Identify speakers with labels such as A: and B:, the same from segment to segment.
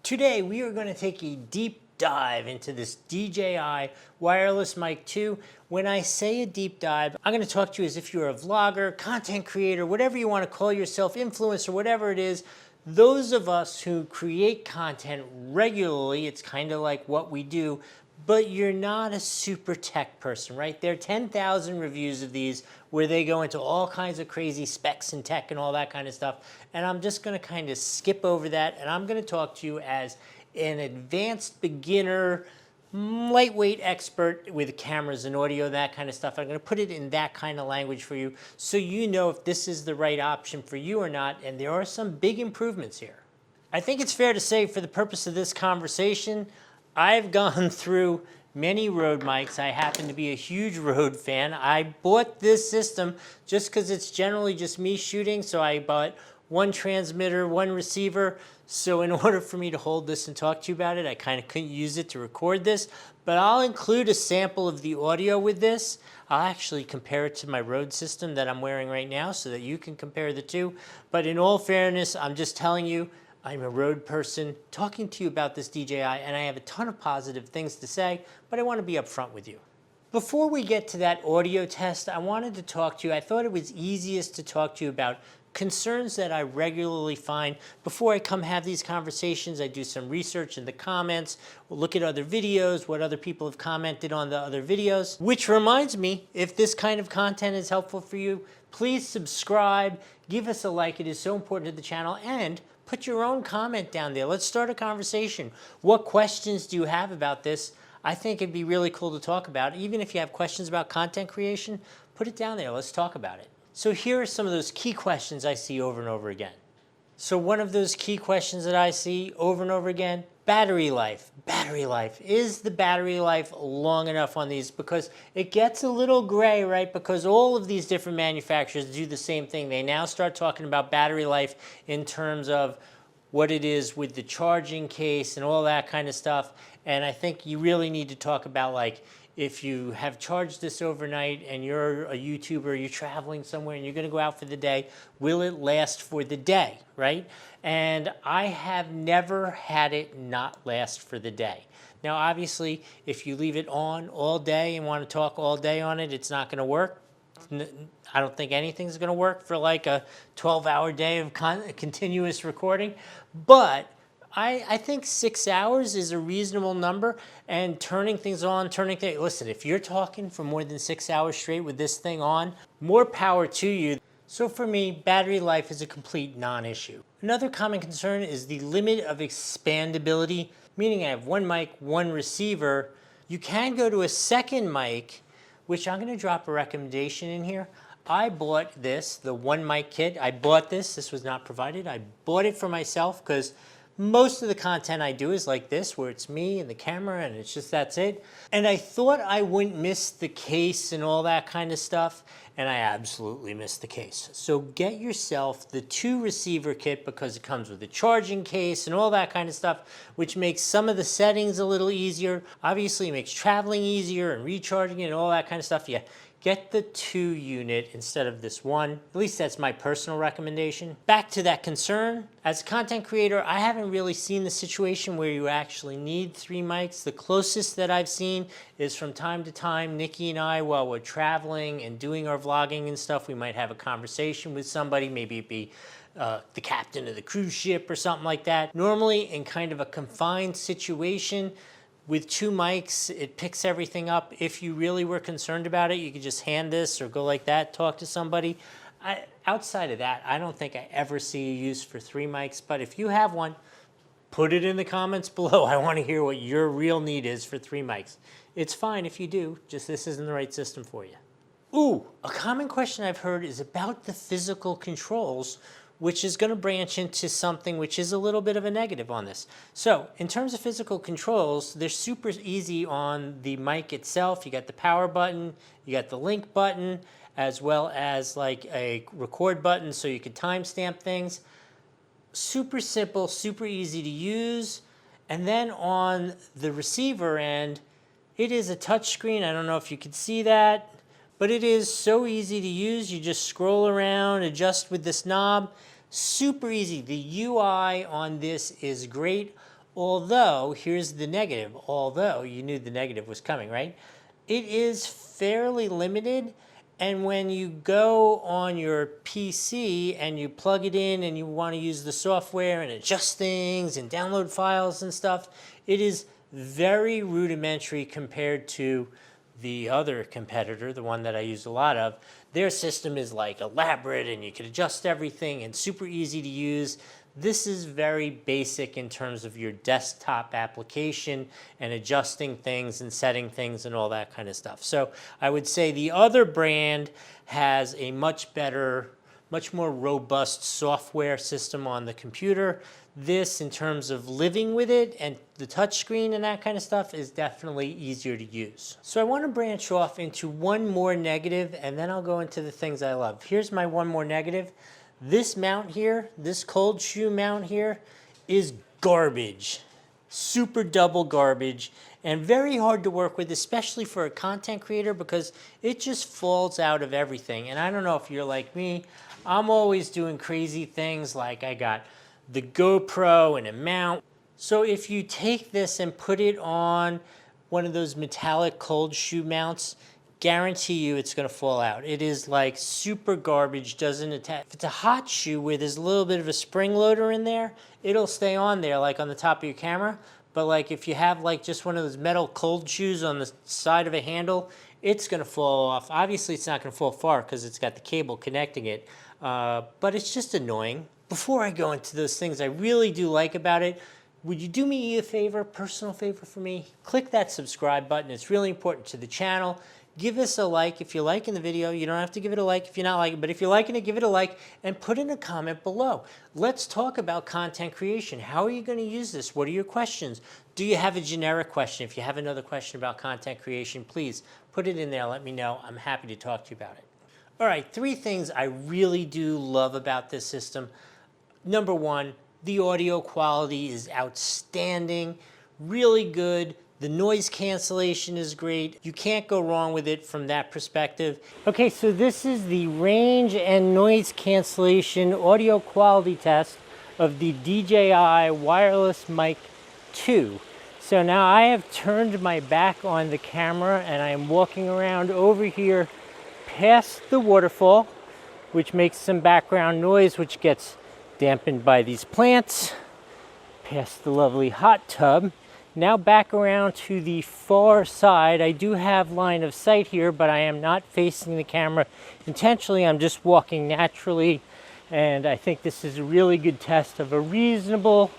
A: Today we are going to take a deep dive into this DJI wireless mic 2. When I say a deep dive, I'm going to talk to you as if you're a vlogger, content creator, whatever you want to call yourself, influencer, whatever it is. Those of us who create content regularly, it's kind of like what we do, but you're not a super tech person, right? There are 10,000 reviews of these where they go into all kinds of crazy specs and tech and all that kind of stuff. And I'm just going to kind of skip over that, and I'm going to talk to you as an advanced beginner, lightweight expert with cameras and audio, that kind of stuff. I'm going to put it in that kind of language for you so you know if this is the right option for you or not, and there are some big improvements here. I think it's fair to say, for the purpose of this conversation, I've gone through many Rode mics. I happen to be a huge Rode fan. I bought this system just because it's generally just me shooting, so I bought one transmitter, one receiver. So in order for me to hold this and talk to you about it, I kind of couldn't use it to record this, but I'll include a sample of the audio with this. I'll actually compare it to my Rode system that I'm wearing right now so that you can compare the two. But in all fairness, I'm just telling you, I'm a Rode person talking to you about this DJI, and I have a ton of positive things to say, but I want to be upfront with you. Before we get to that audio test, I wanted to talk to you. I thought it was easiest to talk to you about concerns that I regularly find. Before I come have these conversations, I do some research in the comments, look at other videos, what other people have commented on the other videos. Which reminds me, if this kind of content is helpful for you, please subscribe, give us a like. It is so important to the channel, and put your own comment down there. Let's start a conversation. What questions do you have about this? I think it'd be really cool to talk about. Even if you have questions about content creation, put it down there. Let's talk about it. So here are some of those key questions I see over and over again. So one of those key questions that I see over and over again, battery life. Battery life. Is the battery life long enough on these? Because it gets a little gray, right? Because all of these different manufacturers do the same thing. They now start talking about battery life in terms of what it is with the charging case and all that kind of stuff. And I think you really need to talk about, like, if you have charged this overnight and you're a YouTuber, you're traveling somewhere and you're going to go out for the day, will it last for the day, right? And I have never had it not last for the day. Now, obviously, if you leave it on all day and want to talk all day on it, it's not going to work. I don't think anything's going to work for like a 12-hour day of continuous recording, but I think 6 hours is a reasonable number, and turning things on, listen, if you're talking for more than 6 hours straight with this thing on, more power to you. So for me, battery life is a complete non-issue. Another common concern is the limit of expandability, meaning I have one mic, one receiver. You can go to a second mic, which I'm going to drop a recommendation in here. I bought this, the one mic kit. I bought this. This was not provided. I bought it for myself because most of the content I do is like this, where it's me and the camera and it's just, that's it. And I thought I wouldn't miss the case and all that kind of stuff, and I absolutely missed the case. So get yourself the 2 receiver kit because it comes with a charging case and all that kind of stuff, which makes some of the settings a little easier. Obviously, it makes traveling easier and recharging it and all that kind of stuff. Yeah. Get the 2 unit instead of this one. At least that's my personal recommendation. Back to that concern. As a content creator, I haven't really seen the situation where you actually need 3 mics. The closest that I've seen is from time to time, Nikki and I, while we're traveling and doing our vlogging and stuff, we might have a conversation with somebody, maybe it be the captain of the cruise ship or something like that. Normally in kind of a confined situation, with 2 mics, it picks everything up. If you really were concerned about it, you could just hand this or go like that, talk to somebody. Outside of that, I don't think I ever see a use for 3 mics, but if you have one, put it in the comments below. I want to hear what your real need is for 3 mics. It's fine if you do, just this isn't the right system for you. Ooh, a common question I've heard is about the physical controls, which is going to branch into something which is a little bit of a negative on this. So in terms of physical controls, they're super easy on the mic itself. You got the power button, you got the link button, as well as like a record button so you can timestamp things. Super simple, super easy to use. And then on the receiver end, it is a touch screen. I don't know if you can see that, but it is so easy to use. You just scroll around, adjust with this knob. Super easy. The UI on this is great. Although, here's the negative, although you knew the negative was coming, right? It is fairly limited, and when you go on your PC and you plug it in and you want to use the software and adjust things and download files and stuff, it is very rudimentary compared to the other competitor, the one that I use a lot of. Their system is like elaborate and you can adjust everything and super easy to use. This is very basic in terms of your desktop application and adjusting things and setting things and all that kind of stuff. So I would say the other brand has a much better, much more robust software system on the computer. This, in terms of living with it and the touchscreen and that kind of stuff, is definitely easier to use. So I want to branch off into one more negative, and then I'll go into the things I love. Here's my one more negative. This mount here, this cold shoe mount here, is garbage. Super double garbage, and very hard to work with, especially for a content creator, because it just falls out of everything. And I don't know if you're like me, I'm always doing crazy things, like I got the GoPro and a mount. So if you take this and put it on one of those metallic cold shoe mounts, guarantee you it's going to fall out. It is like super garbage, doesn't attach. If it's a hot shoe where there's a little bit of a spring loader in there, it'll stay on there like on the top of your camera. But like if you have like just one of those metal cold shoes on the side of a handle, it's going to fall off. Obviously it's not going to fall far because it's got the cable connecting it, but it's just annoying. Before I go into those things I really do like about it, would you do me a favor, personal favor for me? Click that subscribe button. It's really important to the channel. Give us a like if you're liking the video. You don't have to give it a like if you're not liking it, but if you're liking it, give it a like and put in a comment below. Let's talk about content creation. How are you going to use this? What are your questions? Do you have a generic question? If you have another question about content creation, please put it in there. Let me know. I'm happy to talk to you about it. All right, 3 things I really do love about this system. Number 1, the audio quality is outstanding, really good. The noise cancellation is great. You can't go wrong with it from that perspective. Okay, so this is the range and noise cancellation audio quality test of the DJI Wireless Mic 2. So now I have turned my back on the camera and I am walking around over here past the waterfall, which makes some background noise, which gets dampened by these plants, past the lovely hot tub. Now back around to the far side. I do have line of sight here, but I am not facing the camera intentionally. I'm just walking naturally, and I think this is a really good test of a reasonable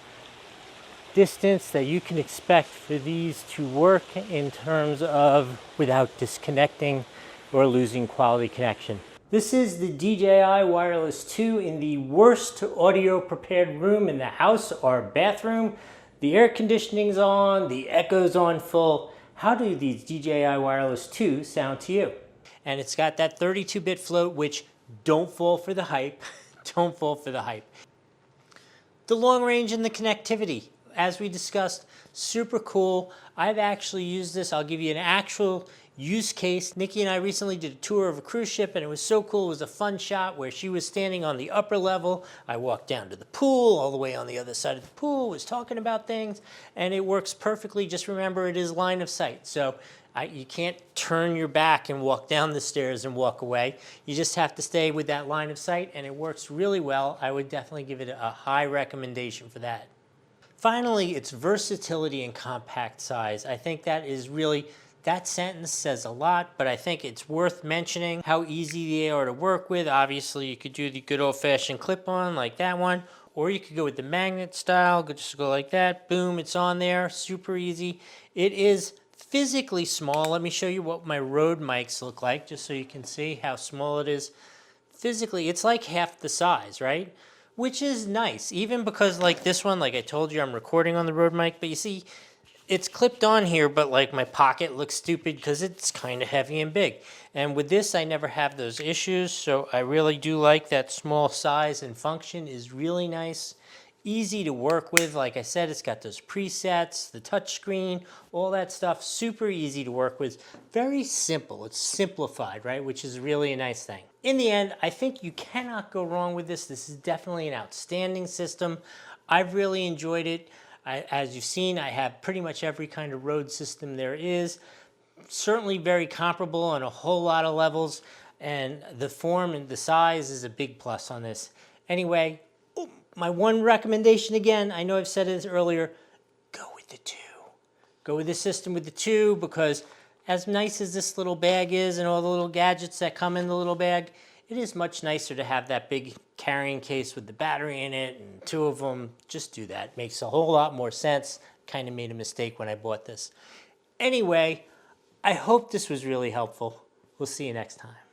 A: distance that you can expect for these to work in terms of without disconnecting or losing quality connection. This is the DJI Wireless 2 in the worst audio prepared room in the house, our bathroom. The air conditioning's on, the echo's on full. How do these DJI Wireless 2 sound to you? And it's got that 32-bit float, which don't fall for the hype. Don't fall for the hype. The long range and the connectivity, as we discussed, super cool. I've actually used this. I'll give you an actual use case. Nikki and I recently did a tour of a cruise ship and it was so cool. It was a fun shot where she was standing on the upper level. I walked down to the pool, all the way on the other side of the pool, was talking about things, and it works perfectly. Just remember, it is line of sight. So you can't turn your back and walk down the stairs and walk away. You just have to stay with that line of sight, and it works really well. I would definitely give it a high recommendation for that. Finally, its versatility and compact size. I think that is really, that sentence says a lot, but I think it's worth mentioning how easy they are to work with. Obviously, you could do the good old-fashioned clip-on like that one, or you could go with the magnet style, just go like that, boom, it's on there, super easy. It is physically small. Let me show you what my Rode mics look like, just so you can see how small it is. Physically, it's like half the size, right? Which is nice, even because like this one, like I told you, I'm recording on the Rode mic, but you see, it's clipped on here, but like my pocket looks stupid because it's kind of heavy and big. And with this, I never have those issues, so I really do like that small size and function is really nice. Easy to work with. Like I said, it's got those presets, the touch screen, all that stuff. Super easy to work with. Very simple. It's simplified, right? Which is really a nice thing. In the end, I think you cannot go wrong with this. This is definitely an outstanding system. I've really enjoyed it. As you've seen, I have pretty much every kind of Rode system there is. Certainly very comparable on a whole lot of levels, and the form and the size is a big plus on this. Anyway, my one recommendation again, I know I've said this earlier, go with the 2. Go with the system with the 2, because as nice as this little bag is and all the little gadgets that come in the little bag, it is much nicer to have that big carrying case with the battery in it and 2 of them. Just do that. Makes a whole lot more sense. Kind of made a mistake when I bought this. Anyway, I hope this was really helpful. We'll see you next time.